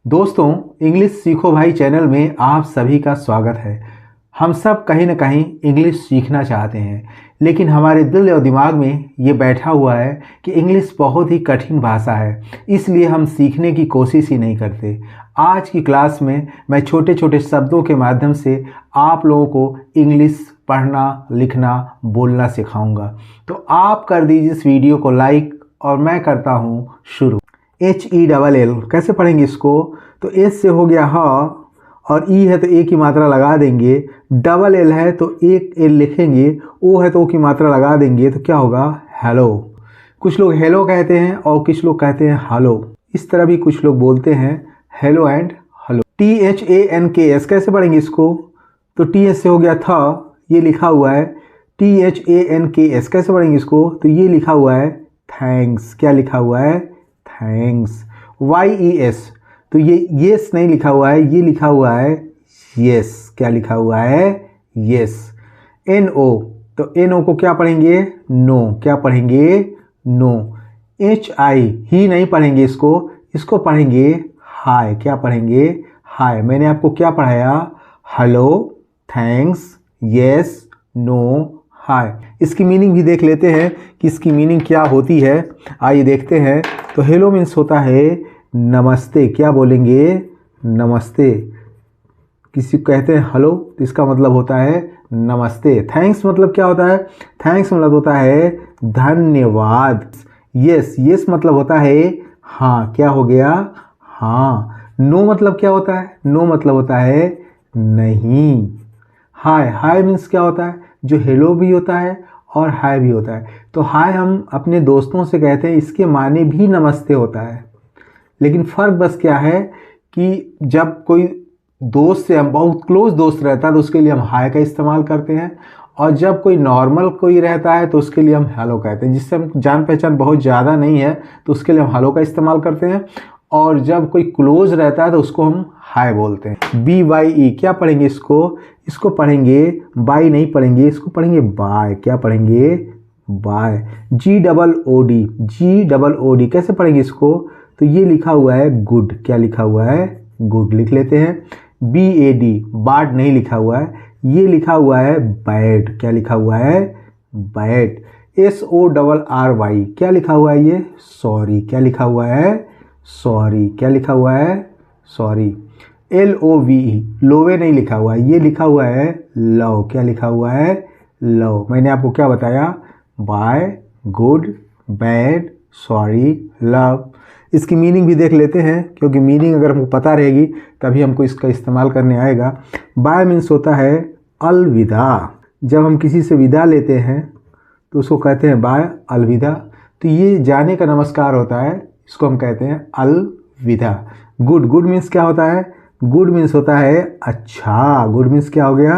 दोस्तों, इंग्लिश सीखो भाई चैनल में आप सभी का स्वागत है। हम सब कहीं ना कहीं इंग्लिश सीखना चाहते हैं, लेकिन हमारे दिल और दिमाग में ये बैठा हुआ है कि इंग्लिश बहुत ही कठिन भाषा है, इसलिए हम सीखने की कोशिश ही नहीं करते। आज की क्लास में मैं छोटे छोटे शब्दों के माध्यम से आप लोगों को इंग्लिश पढ़ना, लिखना, बोलना सिखाऊंगा। तो आप कर दीजिए इस वीडियो को लाइक और मैं करता हूँ शुरू। HELL कैसे पढ़ेंगे इसको? तो एच से हो गया ह और ई है तो ए की मात्रा लगा देंगे, डबल एल है तो एक एल लिखेंगे, ओ है तो ओ की मात्रा लगा देंगे, तो क्या होगा? हेलो। कुछ लोग हेलो कहते हैं और कुछ लोग कहते हैं हेलो, इस तरह भी कुछ लोग बोलते हैं, हेलो एंड हेलो। THANKS कैसे पढ़ेंगे इसको? तो TH से हो गया था, ये लिखा हुआ है THANKS कैसे पढ़ेंगे इसको? तो ये लिखा हुआ है थैंक्स। क्या लिखा हुआ है? थैंक्स। YES तो ये येस नहीं लिखा हुआ है, ये लिखा हुआ है येस। क्या लिखा हुआ है? येस। NO तो NO को क्या पढ़ेंगे? नो। क्या पढ़ेंगे? नो। HI ही नहीं पढ़ेंगे इसको पढ़ेंगे हाय। क्या पढ़ेंगे? हाय। मैंने आपको क्या पढ़ाया? हेलो, थैंक्स, येस, नो, हाय। इसकी मीनिंग भी देख लेते हैं कि इसकी मीनिंग क्या होती है। आइए देखते हैं। तो हेलो मीन्स होता है नमस्ते। क्या बोलेंगे? नमस्ते। किसी को कहते हैं हेलो तो इसका मतलब होता है नमस्ते। थैंक्स मतलब क्या होता है? थैंक्स मतलब होता है धन्यवाद। यस मतलब होता है हाँ। क्या हो गया? हाँ। नो मतलब क्या होता है? नो मतलब होता है नहीं। हाय मीन्स क्या होता है? जो हेलो भी होता है और हाय भी होता है। तो हाय हम अपने दोस्तों से कहते हैं, इसके माने भी नमस्ते होता है। लेकिन फ़र्क बस क्या है कि जब कोई दोस्त से हम बहुत क्लोज दोस्त रहता है तो उसके लिए हम हाय का इस्तेमाल करते हैं, और जब कोई नॉर्मल कोई रहता है तो उसके लिए हम हेलो कहते हैं। जिससे हम जान पहचान बहुत ज़्यादा नहीं है तो उसके लिए हम हेलो का इस्तेमाल करते हैं, और जब कोई क्लोज रहता है तो उसको हम हाय बोलते हैं। BYE क्या पढ़ेंगे इसको पढ़ेंगे बाय नहीं पढ़ेंगे, इसको पढ़ेंगे बाय। क्या पढ़ेंगे? बाय। GOOD कैसे पढ़ेंगे इसको? तो ये लिखा हुआ है गुड। क्या लिखा हुआ है? गुड लिख लेते हैं। BAD बाड नहीं लिखा हुआ है, ये लिखा हुआ है बैड। क्या लिखा हुआ है? बैड। SORRY क्या लिखा हुआ है? ये सॉरी। क्या लिखा हुआ है? सॉरी। क्या लिखा हुआ है? सॉरी। LOVE लोवे नहीं लिखा हुआ है, ये लिखा हुआ है लव। क्या लिखा हुआ है? लव। मैंने आपको क्या बताया? Bye, good, bad, sorry, love. इसकी मीनिंग भी देख लेते हैं, क्योंकि मीनिंग अगर हमको पता रहेगी तभी हमको इसका इस्तेमाल करने आएगा। बाय मीन्स होता है अलविदा। जब हम किसी से विदा लेते हैं तो उसको कहते हैं बाय, अलविदा। तो ये जाने का नमस्कार होता है, इसको हम कहते हैं अलविदा। गुड मीन्स क्या होता है? गुड मीन्स होता है अच्छा। गुड मीन्स क्या हो गया?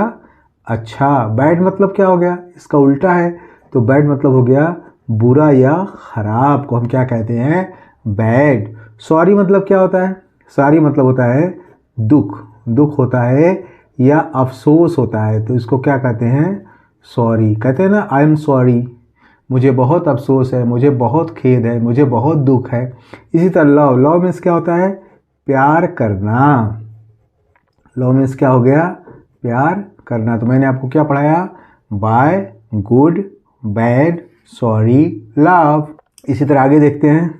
अच्छा। बैड मतलब क्या हो गया? इसका उल्टा है, तो बैड मतलब हो गया बुरा या खराब, को हम क्या कहते हैं? बैड। सॉरी मतलब क्या होता है? सॉरी मतलब होता है दुख होता है या अफसोस होता है, तो इसको क्या कहते हैं? सॉरी। कहते हैं ना आई एम सॉरी, मुझे बहुत अफसोस है, मुझे बहुत खेद है, मुझे बहुत दुख है। इसी तरह लव मीन्स क्या होता है? प्यार करना। लव मीन्स क्या हो गया? प्यार करना। तो मैंने आपको क्या पढ़ाया? Bye, good, bad, sorry, love. इसी तरह आगे देखते हैं।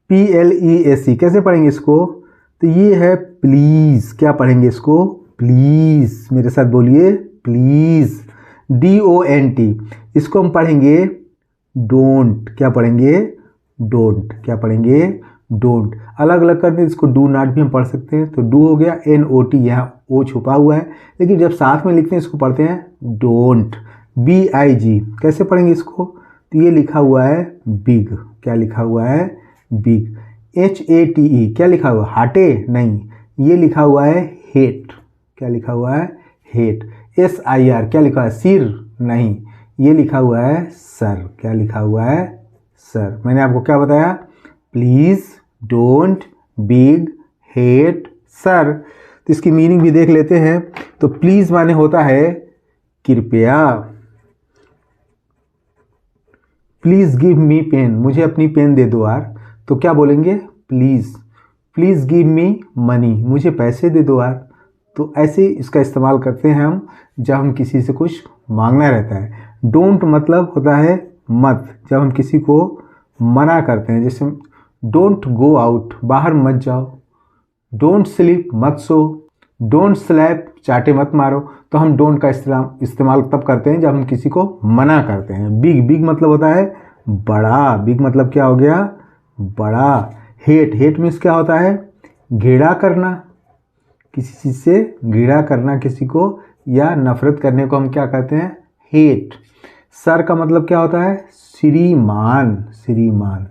PLEAC कैसे पढ़ेंगे इसको? तो ये है प्लीज़। क्या पढ़ेंगे इसको? प्लीज़। मेरे साथ बोलिए प्लीज़। DONT इसको हम पढ़ेंगे डोंट। क्या पढ़ेंगे? डोंट। क्या पढ़ेंगे? डोंट। अलग अलग करके इसको डू नॉट भी हम पढ़ सकते हैं। तो डू हो गया, NOT यहाँ ओ छुपा हुआ है, लेकिन जब साथ में लिखते हैं इसको पढ़ते हैं डोंट। BIG कैसे पढ़ेंगे इसको? तो ये लिखा हुआ है बिग। क्या लिखा हुआ है? बिग। HATE क्या लिखा हुआ है? हाटे नहीं, ये लिखा हुआ है हेट। क्या लिखा हुआ है? हेट। SIR क्या लिखा है? सिर नहीं, ये लिखा हुआ है सर। क्या लिखा हुआ है? सर। मैंने आपको क्या बताया? Please, don't, big, hate, sir. तो इसकी मीनिंग भी देख लेते हैं। तो प्लीज़ माने होता है कृपया। प्लीज़ गिव मी पेन, मुझे अपनी पेन दे दो यार। तो क्या बोलेंगे? Please. Please give me money, मुझे पैसे दे दो यार। तो ऐसे इसका इस्तेमाल करते हैं हम जब हम किसी से कुछ मांगना रहता है। डोंट मतलब होता है मत, जब हम किसी को मना करते हैं, जैसे डोंट गो आउट, बाहर मत जाओ। डोंट स्लीप, मत सो। डोंट स्लैप, चाटे मत मारो। तो हम डोंट का इस्तेमाल तब करते हैं जब हम किसी को मना करते हैं। बिग, बिग मतलब होता है बड़ा, बिग मतलब क्या हो गया, बड़ा। हेट, हेट मीन्स क्या होता है, घृणा करना, किसी चीज़ से घृणा करना किसी को, या नफरत करने को हम क्या कहते हैं, हेट। सर का मतलब क्या होता है, श्रीमान, श्रीमान।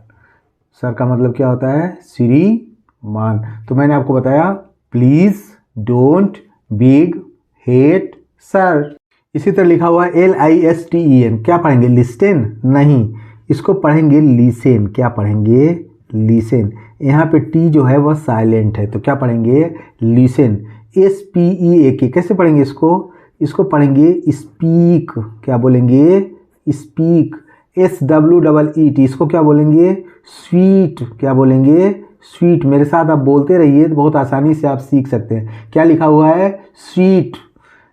सर का मतलब क्या होता है, श्रीमान। तो मैंने आपको बताया please, don't, big, hate, sir. इसी तरह लिखा हुआ है LISTEN, क्या पढ़ेंगे, लिस्टेन नहीं, इसको पढ़ेंगे लीसेन। क्या पढ़ेंगे, लीसेन। यहाँ पे टी जो है वह साइलेंट है, तो क्या पढ़ेंगे, लीसेन। SPEAK कैसे पढ़ेंगे इसको, इसको पढ़ेंगे स्पीक। क्या बोलेंगे, स्पीक। SWEET, इसको क्या बोलेंगे, स्वीट। क्या बोलेंगे, स्वीट। मेरे साथ आप बोलते रहिए तो बहुत आसानी से आप सीख सकते हैं। क्या लिखा हुआ है, स्वीट।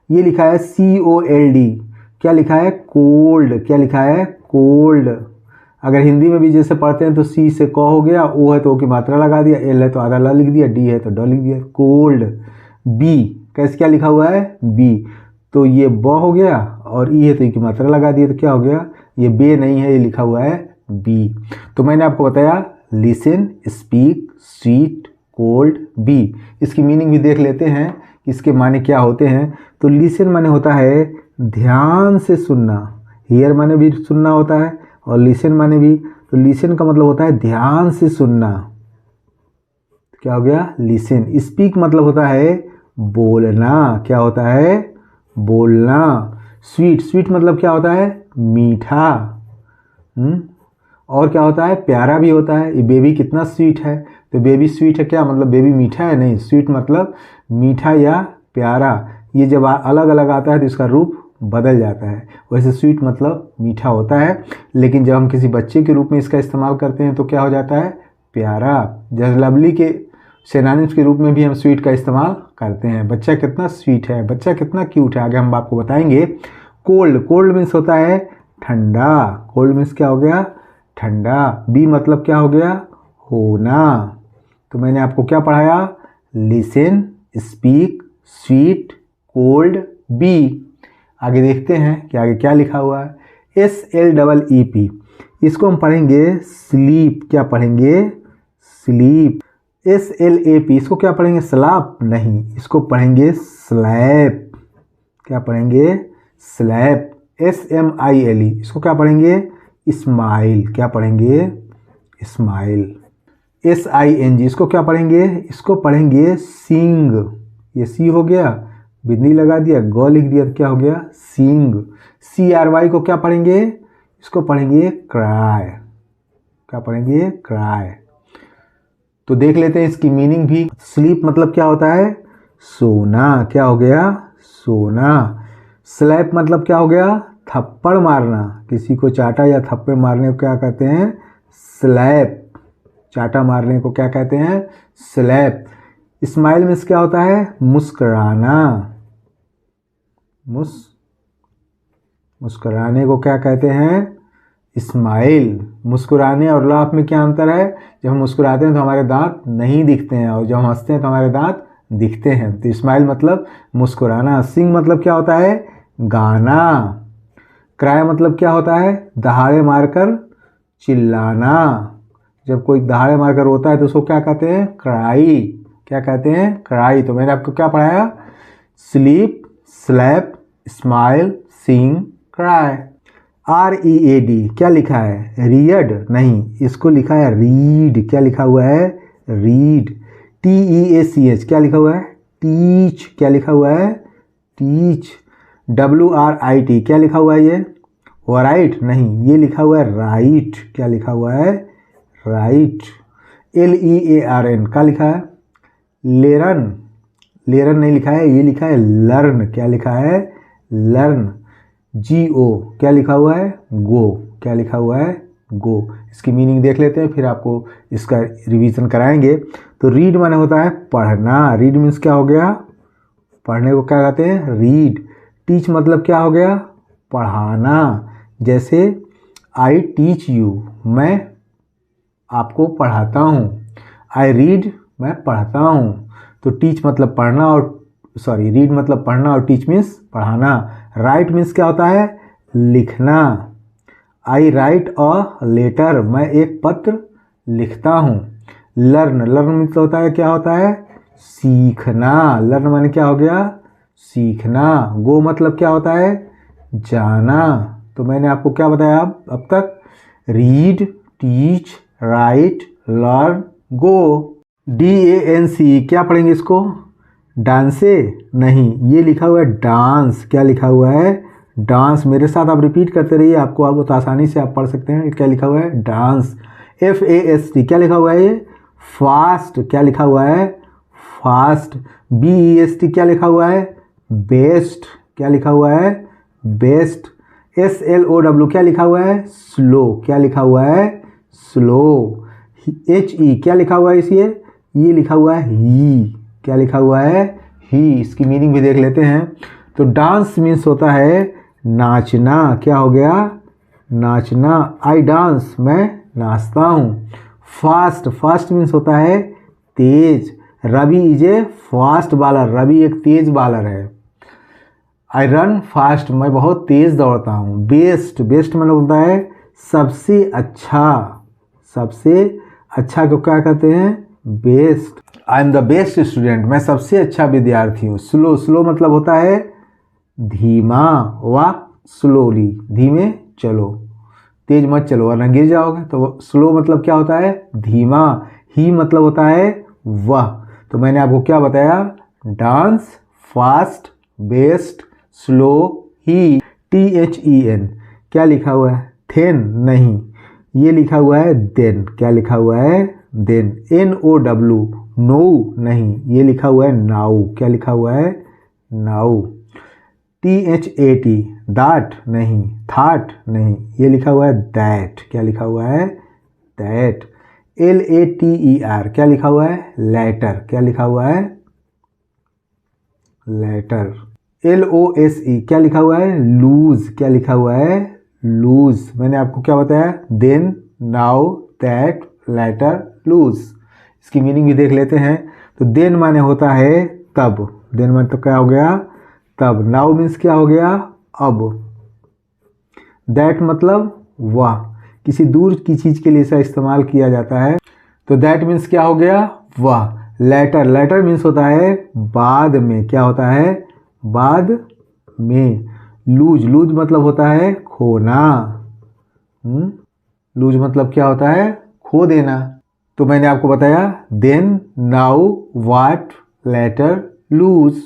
ये लिखा है COLD। क्या लिखा है, कोल्ड। क्या लिखा है, कोल्ड। अगर हिंदी में भी जैसे पढ़ते हैं तो सी से क हो गया, ओ है तो ओ की मात्रा लगा दिया, एल है तो आधा ल लिख दिया, डी है तो ड लिख दिया, कोल्ड। बी, कैसे क्या लिखा हुआ है, बी। तो ये ब हो गया, और ई है तो ई की मात्रा लगा दिया, तो क्या हो गया, ये बे नहीं है, ये लिखा हुआ है बी। तो मैंने आपको बताया listen, speak, sweet, cold, be. इसकी मीनिंग भी देख लेते हैं, इसके माने क्या होते हैं। तो लिसन माने होता है ध्यान से सुनना, हियर माने भी सुनना होता है, और लिसन माने भी। तो लिसन का मतलब होता है ध्यान से सुनना, क्या हो गया, लिसन। स्पीक मतलब होता है बोलना, क्या होता है, बोलना। स्वीट, स्वीट मतलब क्या होता है, मीठा। और क्या होता है, प्यारा भी होता है। ये बेबी कितना स्वीट है, तो बेबी स्वीट है, क्या मतलब बेबी मीठा है, नहीं, स्वीट मतलब मीठा या प्यारा। ये जब अलग अलग आता है तो इसका रूप बदल जाता है। वैसे स्वीट मतलब मीठा होता है, लेकिन जब हम किसी बच्चे के रूप में इसका इस्तेमाल करते हैं तो क्या हो जाता है, प्यारा। जैसे लवली के सिनोनिम्स के रूप में भी हम स्वीट का इस्तेमाल करते हैं। बच्चा कितना स्वीट है, बच्चा कितना क्यूट है, आगे हम आपको बताएंगे। कोल्ड, कोल्ड मीन्स होता है ठंडा। कोल्ड मीन्स क्या हो गया, ठंडा। बी मतलब क्या हो गया, होना। तो मैंने आपको क्या पढ़ाया, listen, speak, sweet, cold, be. आगे देखते हैं कि आगे क्या लिखा हुआ है। SLEEP, इसको हम पढ़ेंगे स्लीप। क्या पढ़ेंगे, स्लीप। SLAP, इसको क्या पढ़ेंगे, स्लाप नहीं, इसको पढ़ेंगे स्लैप। क्या पढ़ेंगे, स्लैप। SMILE, इसको क्या पढ़ेंगे, स्माइल। क्या पढ़ेंगे, स्माइल। SING, इसको क्या पढ़ेंगे, इसको पढ़ेंगे सिंग। ये सी हो गया, बिंदी लगा दिया, ग लिख दिया, तो क्या हो गया, सिंग। CRY को क्या पढ़ेंगे, इसको पढ़ेंगे क्राई। क्या पढ़ेंगे, क्राई। तो देख लेते हैं इसकी मीनिंग भी। स्लीप मतलब क्या होता है, सोना। क्या हो गया, सोना। स्लैप मतलब क्या हो गया, थप्पड़ मारना। किसी को चाटा या थप्पड़ मारने को क्या कहते हैं, स्लैप। चाटा मारने को क्या कहते हैं, स्लैप। स्माइल मीन्स क्या होता है, मुस्कुराना। मुस्कुराने को क्या कहते हैं, स्माइल। मुस्कुराने और लाफ में क्या अंतर है, जब हम मुस्कुराते हैं तो हमारे दांत नहीं दिखते हैं, और जब हम हंसते हैं तो हमारे दांत दिखते हैं। तो स्माइल मतलब मुस्कुराना। सिंग मतलब क्या होता है, गाना। क्राई मतलब क्या होता है, दहाड़े मारकर चिल्लाना। जब कोई दहाड़े मारकर रोता है तो उसको क्या कहते हैं, क्राई। क्या कहते हैं, क्राई। तो मैंने आपको क्या पढ़ाया, स्लीप, स्लैप, स्माइल, सिंग, क्राई। READ, क्या लिखा है, रियड नहीं, इसको लिखा है रीड। क्या लिखा हुआ है, रीड। TEACH, क्या लिखा हुआ है, टीच। क्या लिखा हुआ है, टीच। WRIT, क्या लिखा हुआ है, ये वराइट नहीं, ये लिखा हुआ है राइट। क्या लिखा हुआ है, राइट। LEARN, क्या लिखा है, लेरन। लेरन नहीं लिखा है, ये लिखा है लर्न। क्या लिखा है, लर्न। GO, क्या लिखा हुआ है, गो। क्या लिखा हुआ है, गो। इसकी मीनिंग देख लेते हैं, फिर आपको इसका रिवीजन कराएंगे। तो रीड माने होता है पढ़ना। रीड मीन्स क्या हो गया, पढ़ने को क्या कहते हैं, रीड। टीच मतलब क्या हो गया, पढ़ाना। जैसे आई टीच यू, मैं आपको पढ़ाता हूँ। आई रीड, मैं पढ़ता हूँ। तो टीच मतलब पढ़ना, और रीड मतलब पढ़ना, और टीच मीन्स पढ़ाना। राइट मीन्स क्या होता है, लिखना। आई राइट अ लेटर, मैं एक पत्र लिखता हूँ। लर्न मीन्स होता है, क्या होता है, सीखना। लर्न माने क्या हो गया, सीखना। गो मतलब क्या होता है, जाना। तो मैंने आपको क्या बताया अब तक, रीड, टीच, राइट, लर्न, गो। DANCE क्या पढ़ेंगे इसको, डांसे नहीं, ये लिखा हुआ है डांस। क्या लिखा हुआ है, डांस। मेरे साथ आप रिपीट करते रहिए, आपको आप बहुत आसानी से आप पढ़ सकते हैं। क्या लिखा हुआ है, डांस। FAST क्या लिखा हुआ है, ये फास्ट। क्या लिखा हुआ है, फास्ट। BEST क्या लिखा हुआ है, बेस्ट। क्या लिखा हुआ है, बेस्ट। SLOW क्या लिखा हुआ है, स्लो। क्या लिखा हुआ है, स्लो। HE क्या लिखा हुआ है, इसे ये लिखा हुआ है ही। क्या लिखा हुआ है, ही। इसकी मीनिंग भी देख लेते हैं। तो डांस मीन्स होता है नाचना। क्या हो गया, नाचना। आई डांस, मैं नाचता हूँ। फास्ट मीन्स होता है तेज। Ravi is a fast bowler, Ravi एक तेज बॉलर है। आई रन फास्ट, मैं बहुत तेज दौड़ता हूँ। बेस्ट मतलब होता है सबसे अच्छा। सबसे अच्छा को क्या कहते हैं, best. I am the best student, मैं सबसे अच्छा विद्यार्थी हूँ। स्लो मतलब होता है धीमा। वॉक स्लोली, धीमे चलो, तेज मत चलो वरना गिर जाओगे। तो स्लो मतलब क्या होता है, धीमा। ही मतलब होता है वह। तो मैंने आपको क्या बताया, डांस, फास्ट, बेस्ट, स्लो, ही। THEN क्या लिखा हुआ है, थेन नहीं, ये लिखा हुआ है देन। क्या लिखा हुआ है, देन। NOW नो नहीं, ये लिखा हुआ है नाउ। क्या लिखा हुआ है, नाउ। THAT दैट नहीं, थाट नहीं, ये लिखा हुआ है दैट। क्या लिखा हुआ है, दैट। LATER क्या लिखा हुआ है, लेटर। क्या लिखा हुआ है, लेटर। LOSE क्या लिखा हुआ है, लूज। क्या लिखा हुआ है, लूज। मैंने आपको क्या बताया, then, now, that, later, lose. इसकी मीनिंग भी देख लेते हैं। तो देन माने होता है तब। देन माने तो क्या हो गया, तब। नाउ मीन्स क्या हो गया, अब। दैट मतलब वह, किसी दूर की चीज के लिए इसका इस्तेमाल किया जाता है। तो दैट मीन्स क्या हो गया, वह। लेटर मीन्स होता है बाद में। क्या होता है, बाद में। लूज मतलब होता है खोना। लूज मतलब क्या होता है, खो देना। तो मैंने आपको बताया देन, नाउ, वाट, लेटर, लूज।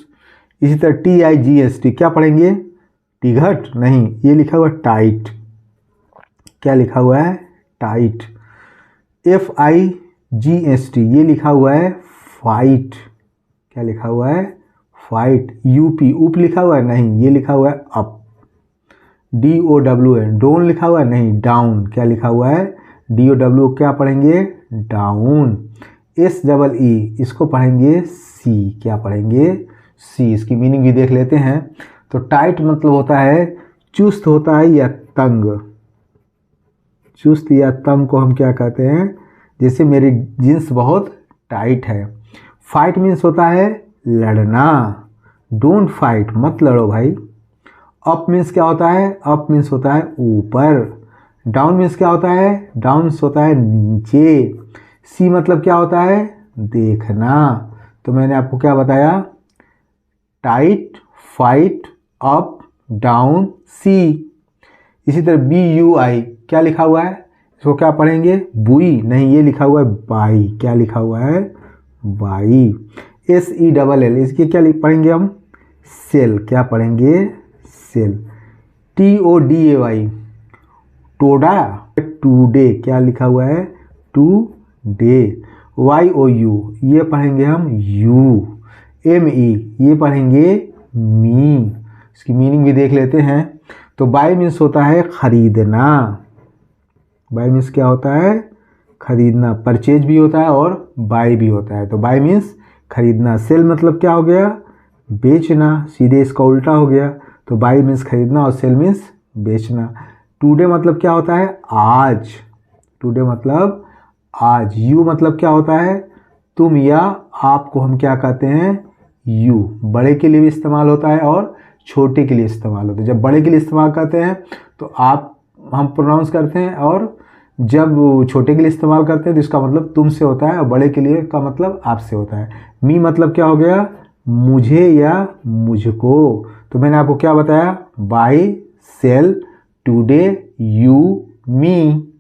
इसी तरह TIGST क्या पढ़ेंगे, टिघट नहीं, ये लिखा हुआ टाइट। क्या लिखा हुआ है, टाइट। FIGST ये लिखा हुआ है फाइट। क्या लिखा हुआ है, फाइट। UP उप लिखा हुआ है नहीं, ये लिखा हुआ है अप। DOWN डोन लिखा हुआ है नहीं, डाउन। क्या लिखा हुआ है, DOW क्या पढ़ेंगे, डाउन। SEE इसको पढ़ेंगे सी। क्या पढ़ेंगे, सी। इसकी मीनिंग भी देख लेते हैं। तो टाइट मतलब होता है चुस्त होता है या तंग। चुस्त या तंग को हम क्या कहते हैं, जैसे मेरी जींस बहुत टाइट है। फाइट मीन्स होता है लड़ना। डोंट फाइट, मत लड़ो भाई। अप मीन्स क्या होता है, अप मीन्स होता है ऊपर। डाउन मीन्स क्या होता है, डाउन मीन्स होता है नीचे। सी मतलब क्या होता है, देखना। तो मैंने आपको क्या बताया, टाइट, फाइट, अप, डाउन, सी। इसी तरह BUI क्या लिखा हुआ है, इसको क्या पढ़ेंगे, बुई नहीं, ये लिखा हुआ है बाई। क्या लिखा हुआ है, बाई। SELL इसके क्या पढ़ेंगे हम, सेल। क्या पढ़ेंगे, सेल। TODAY Toda, today. क्या लिखा हुआ है, टू डे। YOU ये पढ़ेंगे हम यू। ME ये पढ़ेंगे मी। इसकी मीनिंग भी देख लेते हैं। तो बाय मीन्स होता है खरीदना। बाय मीन्स क्या होता है, खरीदना। परचेज भी होता है और बाय भी होता है। तो बाय मीन्स खरीदना। सेल मतलब क्या हो गया, बेचना, सीधे इसका उल्टा हो गया। तो बाय मीन्स खरीदना और सेल मीन्स बेचना। टुडे मतलब क्या होता है, आज। टुडे मतलब आज। यू मतलब क्या होता है, तुम या आपको हम क्या कहते हैं, यू। बड़े के लिए भी इस्तेमाल होता है और छोटे के लिए इस्तेमाल होता है। जब बड़े के लिए इस्तेमाल करते हैं तो आप हम प्रोनाउंस करते हैं, और जब छोटे के लिए इस्तेमाल करते हैं तो इसका मतलब तुमसे होता है, और बड़े के लिए का मतलब आपसे होता है। मी मतलब क्या हो गया, मुझे या मुझको। तो मैंने आपको क्या बताया, बाय, सेल, टुडे, यू, मी।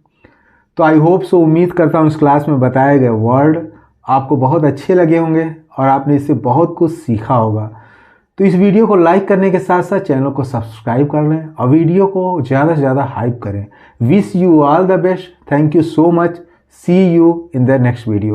तो आई होप सो, उम्मीद करता हूँ इस क्लास में बताए गए वर्ड आपको बहुत अच्छे लगे होंगे और आपने इससे बहुत कुछ सीखा होगा। तो इस वीडियो को लाइक करने के साथ साथ चैनल को सब्सक्राइब कर लें और वीडियो को ज़्यादा से ज़्यादा हाइप करें। Wish you all the best. Thank you so much. See you in the next video.